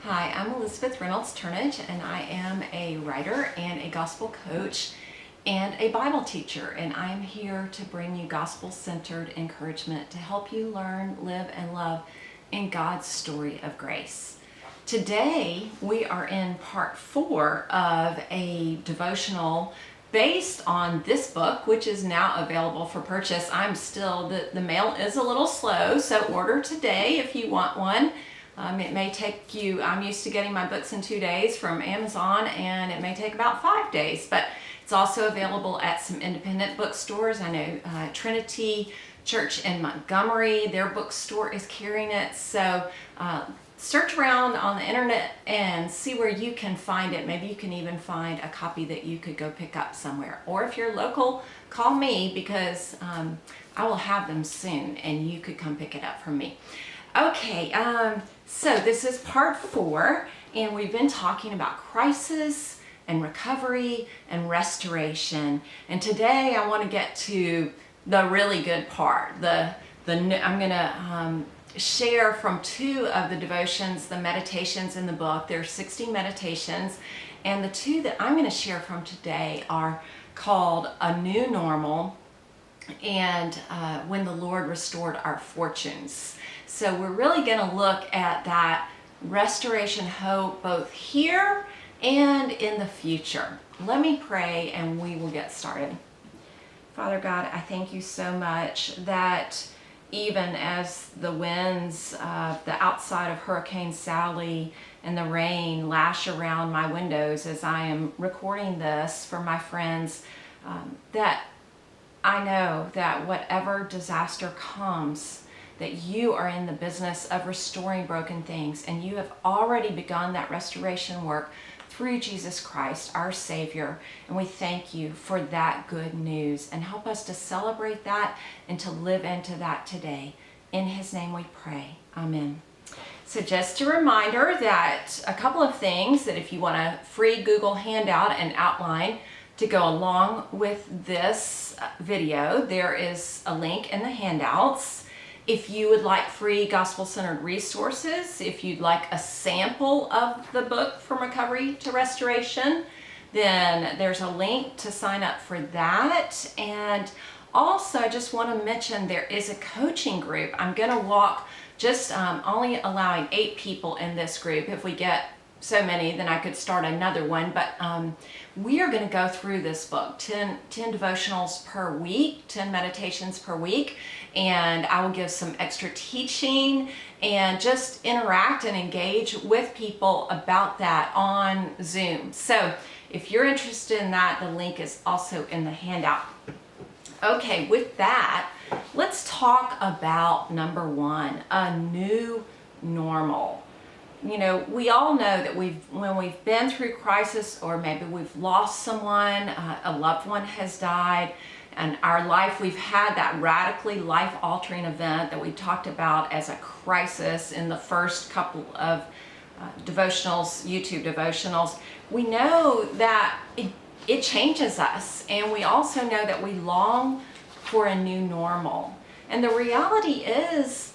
Hi, I'm Elizabeth Reynolds Turnage, and I am a writer and a gospel coach and a Bible teacher, and I'm here to bring you gospel-centered encouragement to help you learn, live, and love in God's story of grace. Today, we are in part 4 of a devotional based on this book, which is now available for purchase. The mail is a little slow, so order today if you want one. It may take you, I'm used to getting my books in 2 days from Amazon, and it may take about 5 days, but it's also available at some independent bookstores. I know Trinity Church in Montgomery, their bookstore is carrying it. So search around on the internet and see where you can find it. Maybe you can even find a copy that you could go pick up somewhere. Or if you're local, call me because I will have them soon and you could come pick it up from me. Okay, so this is part 4, and we've been talking about crisis and recovery and restoration. And today I want to get to the really good part. I'm going to share from 2 of the devotions, the meditations in the book. There are 60 meditations, and the 2 that I'm going to share from today are called A New Normal and When the Lord Restored Our Fortunes. So we're really going to look at that restoration hope both here and in the future. Let me pray and we will get started. Father God, I thank you so much that even as the winds, the outside of Hurricane Sally and the rain lash around my windows as I am recording this for my friends, that I know that whatever disaster comes, that you are in the business of restoring broken things, and you have already begun that restoration work through Jesus Christ, our Savior, and we thank you for that good news, and help us to celebrate that and to live into that today. In His name we pray. Amen. So just a reminder that a couple of things that if you want a free Google handout and outline to go along with this video, there is a link in the handouts. If you would like free gospel-centered resources, if you'd like a sample of the book From Recovery to Restoration, then there's a link to sign up for that. And also, I just want to mention there is a coaching group. I'm going to walk just only allowing 8 people in this group. If we get so many, then I could start another one. But we are going to go through this book, 10 devotionals per week, 10 meditations per week. And I will give some extra teaching and just interact and engage with people about that on Zoom. So if you're interested in that, the link is also in the handout. Okay, with that, let's talk about number 1, a new normal. You know, we all know that when we've been through crisis, or maybe we've lost someone, a loved one has died, and our life, we've had that radically life-altering event that we talked about as a crisis in the first couple of devotionals, YouTube devotionals. We know that it changes us, and we also know that we long for a new normal. And the reality is,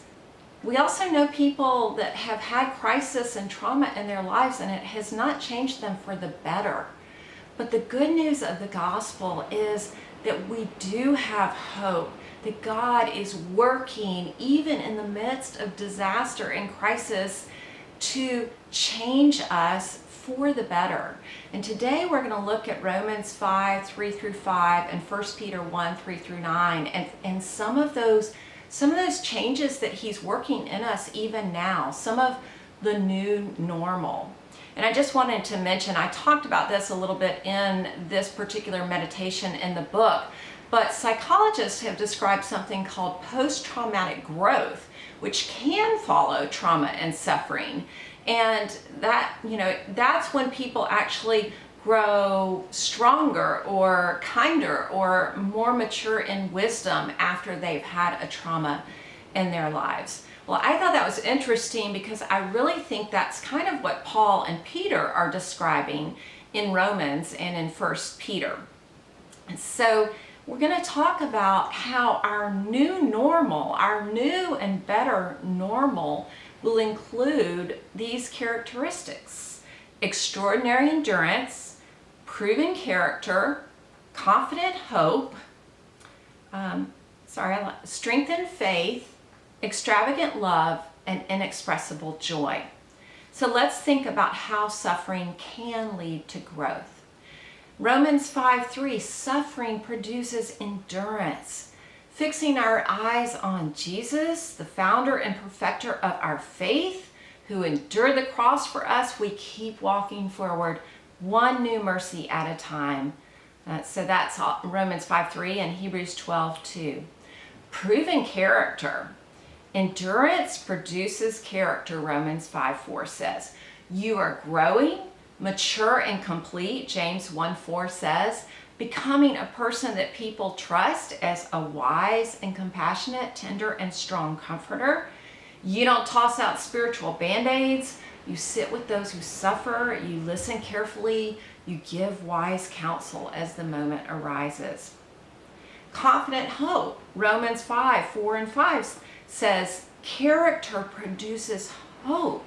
we also know people that have had crisis and trauma in their lives, and it has not changed them for the better. But the good news of the gospel is that we do have hope, that God is working even in the midst of disaster and crisis to change us for the better. And today we're going to look at Romans 5:3-5 and 1 Peter 1:3-9, and some of those changes that He's working in us even now, some of the new normal. And I just wanted to mention, I talked about this a little bit in this particular meditation in the book, but psychologists have described something called post-traumatic growth, which can follow trauma and suffering. And that, that's when people actually grow stronger or kinder or more mature in wisdom after they've had a trauma in their lives. Well, I thought that was interesting because I really think that's kind of what Paul and Peter are describing in Romans and in 1 Peter. And so we're going to talk about how our new normal, our new and better normal, will include these characteristics: extraordinary endurance, proven character, confident hope, strengthened faith, extravagant love, and inexpressible joy. So let's think about how suffering can lead to growth. Romans 5:3, suffering produces endurance. Fixing our eyes on Jesus, the founder and perfecter of our faith, who endured the cross for us, we keep walking forward, one new mercy at a time. So that's Romans 5:3 and Hebrews 12:2. Proven character. Endurance produces character, Romans 5:4 says. You are growing, mature and complete, James 1:4 says, becoming a person that people trust as a wise and compassionate, tender and strong comforter. You don't toss out spiritual band-aids. You sit with those who suffer. You listen carefully. You give wise counsel as the moment arises. Confident hope, Romans 5:4 and 5 says, character produces hope.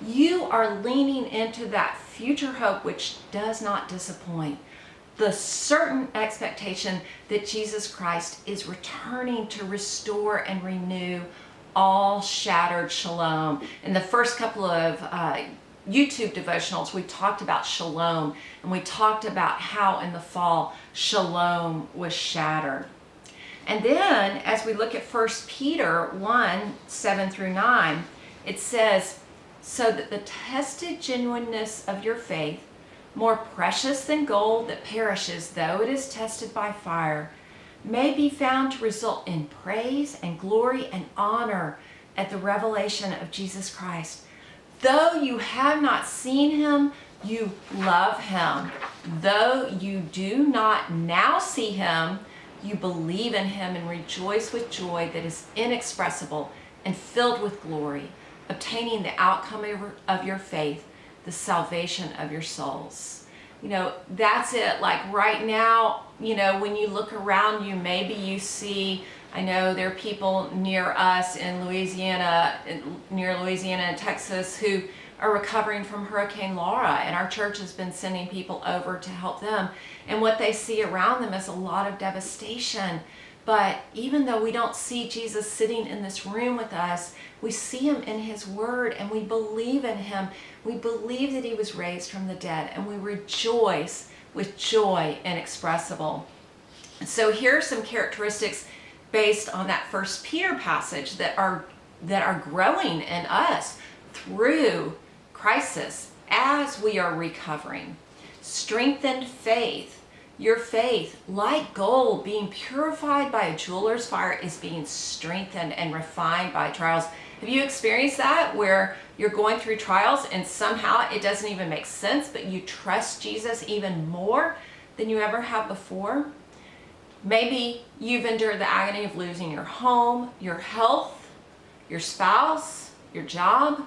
You are leaning into that future hope which does not disappoint. The certain expectation that Jesus Christ is returning to restore and renew all shattered shalom. In the first couple of YouTube devotionals, we talked about shalom, and we talked about how in the fall shalom was shattered. And then as we look at 1 Peter 1:7-9, it says, so that the tested genuineness of your faith, more precious than gold that perishes though it is tested by fire, may be found to result in praise and glory and honor at the revelation of Jesus Christ. Though you have not seen him, you love him. Though you do not now see him, you believe in him and rejoice with joy that is inexpressible and filled with glory, obtaining the outcome of your faith, the salvation of your souls. You know, that's it. Like right now, you know, when you look around you, maybe you see, I know there are people near us in Louisiana, near Louisiana and Texas, who are recovering from Hurricane Laura, and our church has been sending people over to help them. And what they see around them is a lot of devastation. But even though we don't see Jesus sitting in this room with us, we see him in his word, and we believe in him. We believe that he was raised from the dead, and we rejoice with joy inexpressible. So here are some characteristics based on that 1 Peter passage that are growing in us through crisis as we are recovering. Strengthened faith. Your faith, like gold, being purified by a jeweler's fire, is being strengthened and refined by trials. Have you experienced that, where you're going through trials and somehow it doesn't even make sense, but you trust Jesus even more than you ever have before? Maybe you've endured the agony of losing your home, your health, your spouse, your job.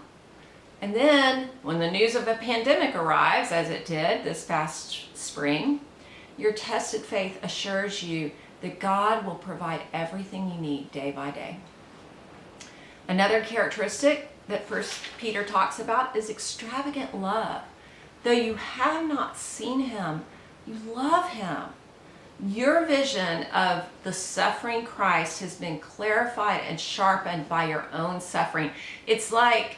And then when the news of a pandemic arrives, as it did this past spring, your tested faith assures you that God will provide everything you need day by day. Another characteristic that 1 Peter talks about is extravagant love. Though you have not seen him, you love him. Your vision of the suffering Christ has been clarified and sharpened by your own suffering. It's like,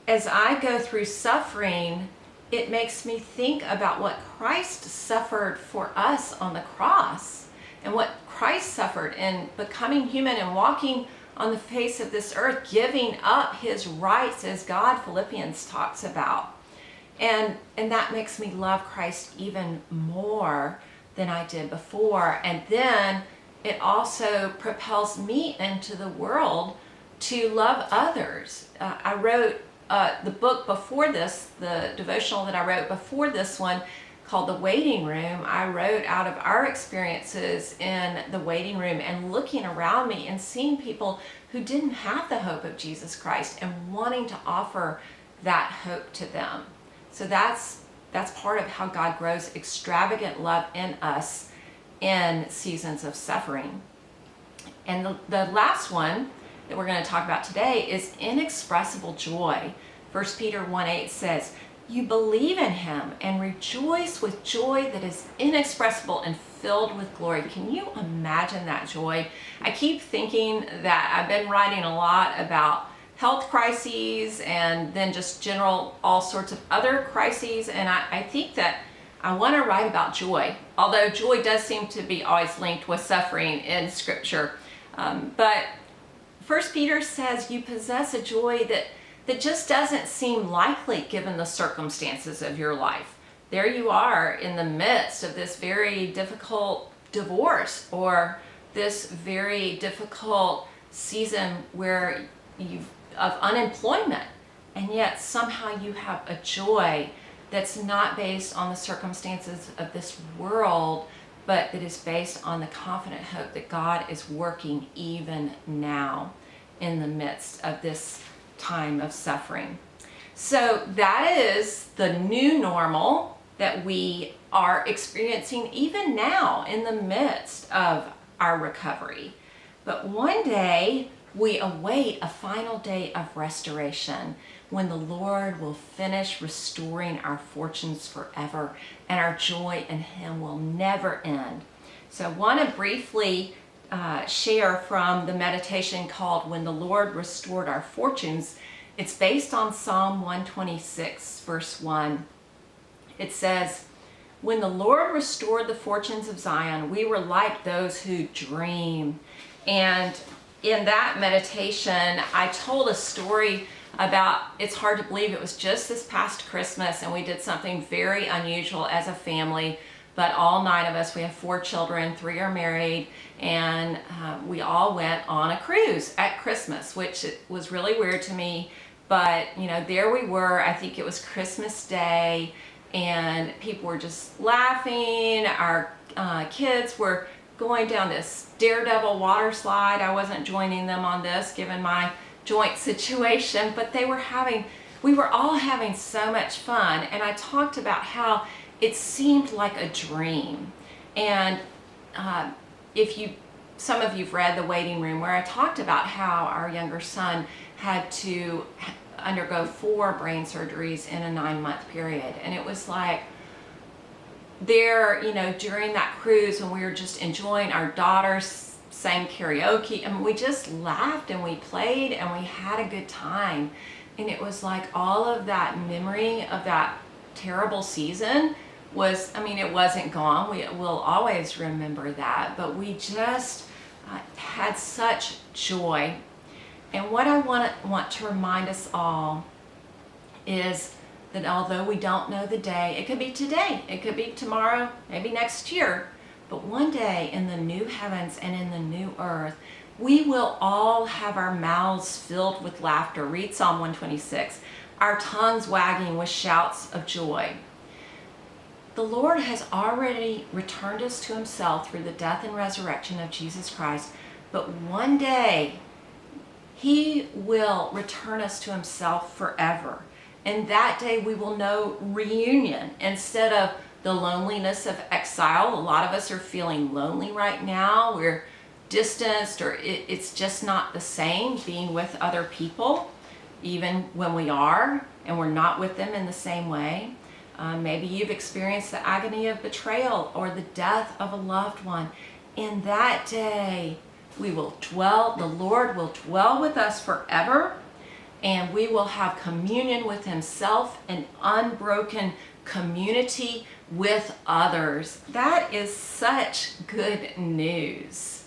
as I go through suffering, it makes me think about what Christ suffered for us on the cross, and what Christ suffered in becoming human and walking on the face of this earth, giving up his rights as God, Philippians talks about. And that makes me love Christ even more than I did before. And then it also propels me into the world to love others. I wrote the book before this, the devotional that I wrote before this one, called The Waiting Room. I wrote out of our experiences in the waiting room and looking around me and seeing people who didn't have the hope of Jesus Christ and wanting to offer that hope to them. So that's part of how God grows extravagant love in us in seasons of suffering. And the last one that we're going to talk about today is inexpressible joy. 1 Peter 1:8 says, "You believe in him and rejoice with joy that is inexpressible and filled with glory." Can you imagine that joy? I keep thinking that I've been writing a lot about health crises and then just general all sorts of other crises, and I think that I want to write about joy, although joy does seem to be always linked with suffering in Scripture. But 1 Peter says you possess a joy that just doesn't seem likely given the circumstances of your life. There you are in the midst of this very difficult divorce or this very difficult season where of unemployment, and yet somehow you have a joy that's not based on the circumstances of this world, but that is based on the confident hope that God is working even now in the midst of this time of suffering. So that is the new normal that we are experiencing even now in the midst of our recovery. But one day we await a final day of restoration when the Lord will finish restoring our fortunes forever and our joy in him will never end. So I want to briefly share from the meditation called "When the Lord Restored Our Fortunes." It's based on Psalm 126, verse 1. It says, "When the Lord restored the fortunes of Zion, we were like those who dream." And in that meditation, I told a story about, it's hard to believe it was just this past Christmas and we did something very unusual as a family, but all 9 of us, we have 4 children, 3 are married, and we all went on a cruise at Christmas, which was really weird to me, but there we were. I think it was Christmas Day, and people were just laughing. Our kids were going down this daredevil water slide. I wasn't joining them on this given my joint situation, but we were all having so much fun, and I talked about how it seemed like a dream. And some of you've read The Waiting Room, where I talked about how our younger son had to undergo 4 brain surgeries in a 9-month period, and it was like during that cruise when we were just enjoying, our daughters sang karaoke, and we just laughed and we played and we had a good time. And it was like all of that memory of that terrible season it wasn't gone. We'll always remember that, but we just had such joy. And what I want to remind us all is that although we don't know the day, it could be today, it could be tomorrow, maybe next year, but one day in the new heavens and in the new earth, we will all have our mouths filled with laughter. Read Psalm 126. Our tongues wagging with shouts of joy. The Lord has already returned us to himself through the death and resurrection of Jesus Christ, but one day he will return us to himself forever. And that day we will know reunion instead of the loneliness of exile. A lot of us are feeling lonely right now. We're distanced, or it's just not the same being with other people, even when we are, and we're not with them in the same way. Maybe you've experienced the agony of betrayal or the death of a loved one. In that day, the Lord will dwell with us forever, and we will have communion with himself and unbroken community with others. That is such good news.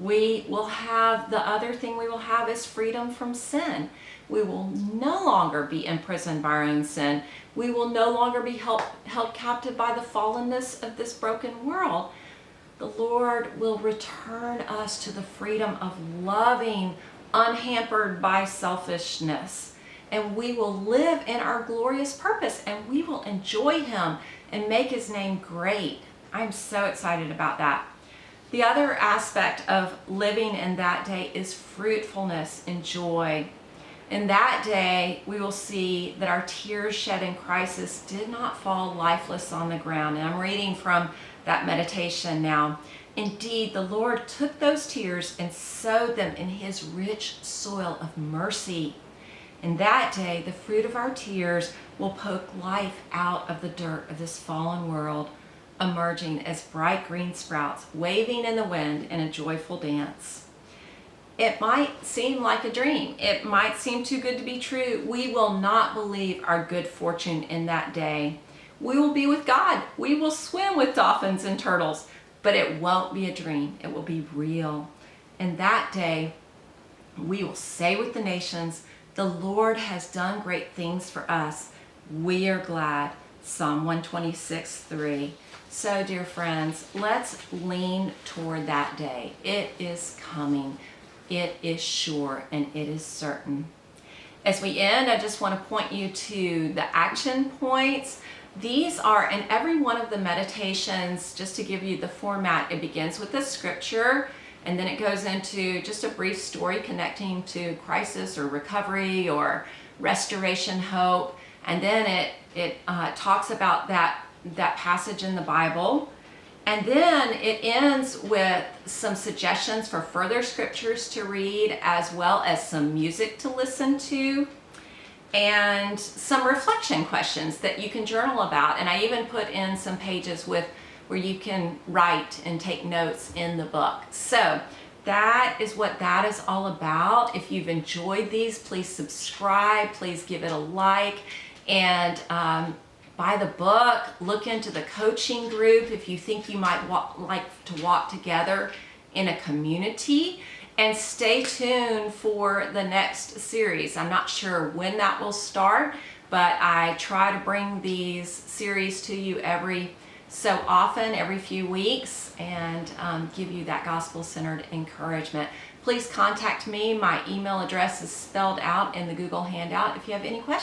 The other thing we will have is freedom from sin. We will no longer be imprisoned by our own sin. We will no longer be held captive by the fallenness of this broken world. The Lord will return us to the freedom of loving, unhampered by selfishness. And we will live in our glorious purpose, and we will enjoy him and make his name great. I'm so excited about that. The other aspect of living in that day is fruitfulness and joy. In that day, we will see that our tears shed in crisis did not fall lifeless on the ground. And I'm reading from that meditation now. Indeed, the Lord took those tears and sowed them in his rich soil of mercy. And that day, the fruit of our tears will poke life out of the dirt of this fallen world, emerging as bright green sprouts, waving in the wind in a joyful dance. It might seem like a dream. It might seem too good to be true. We will not believe our good fortune in that day. We will be with God. We will swim with dolphins and turtles, but it won't be a dream. It will be real. And that day, we will say with the nations, the Lord has done great things for us. We are glad. Psalm 126:3. So, dear friends, let's lean toward that day. It is coming. It is sure and it is certain. As we end, I just want to point you to the action points. These are in every one of the meditations, just to give you the format. It begins with the scripture, and then it goes into just a brief story connecting to crisis or recovery or restoration, hope. And then it talks about that passage in the Bible. And then it ends with some suggestions for further scriptures to read, as well as some music to listen to, and some reflection questions that you can journal about. And I even put in some pages where you can write and take notes in the book. So that is what that is all about. If you've enjoyed these, please subscribe, please give it a like, and buy the book. Look into the coaching group if you think you might like to walk together in a community. And stay tuned for the next series. I'm not sure when that will start, but I try to bring these series to you every so often, every few weeks, and give you that gospel-centered encouragement. Please contact me. My email address is spelled out in the Google handout if you have any questions.